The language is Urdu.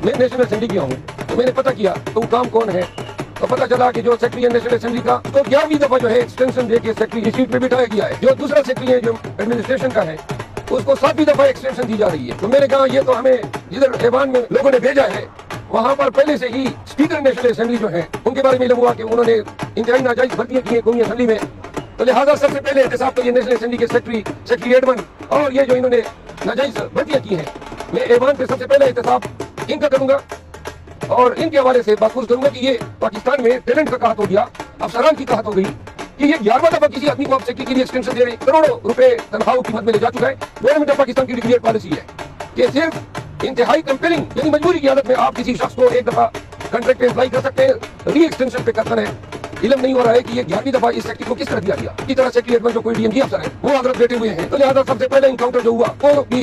میں نیشنل اسمبلی گیا ہوں تو میں نے پتہ کیا تو وہ کام کون ہے، تو پتہ چلا کہ جو سیکرٹری ہے نیشنل اسمبلی کا تو 11ویں دفعہ جو ہے ایکسٹینشن دے کے سیکرٹری کی سیٹ پہ بٹھایا گیا ہے. جو دوسرا سیکرٹری ہے جو ایڈمنسٹریشن کا ہے اس کو 7ویں دفعہ ایکسٹینشن دی جا رہی ہے. تو میں نے کہا یہ تو ہمیں جدھر ایوان میں لوگوں نے بھیجا ہے وہاں پر پہلے سے ہی اسپیکر نیشنل اسمبلی جو ہیں ان کے بارے میں علم ہوا کہ انہوں نے انتہائی ناجائز بھرتیاں کی ہیں قومی اسمبلی میں. تو لہٰذا سب سے پہلے احتساب تو یہ نیشنل اسمبلی کے سیکرٹری ایڈمن اور یہ جو انہوں نے ناجائز بھرتیاں کی ہیں میں ایوان پہ سب سے پہلے احتساب ان کا کروں گا اور ان کے حوالے سے بات کروں گا کہ یہ پاکستان میں ٹیلنٹ کا قحط ہو گیا، افسران کی قحط ہو گئی کہ یہ 11واں دفعہ کسی آدمی کو آپ سیکرٹری کے لیے ایکسٹینشن دے رہے ہیں. کروڑوں روپے تنخواہ کی قیمت میں لے جا چکا ہے. Government of Pakistan key declare policy ہے کہ صرف انتہائی کمپیلنگ یعنی مجبوری کی حالت میں آپ کسی شخص کو ایک دفعہ کنٹریکٹ پہ اپلائی کر سکتے ہیں، ری ایکسٹینشن پہ کرنا ہے. علم نہیں ہو رہا ہے کہ یہ 11ویں دفعہ اس سیکرٹری کو کس طرح دیا گیا. اسی طرح سیکرٹری ایڈمن جو کوئی ڈی ایم جی افسر ہے وہ حضرت بیٹھے ہوئے ہیں. تو لہٰذا سب سے پہلے انکاؤنٹر جو ہوا وہ بھی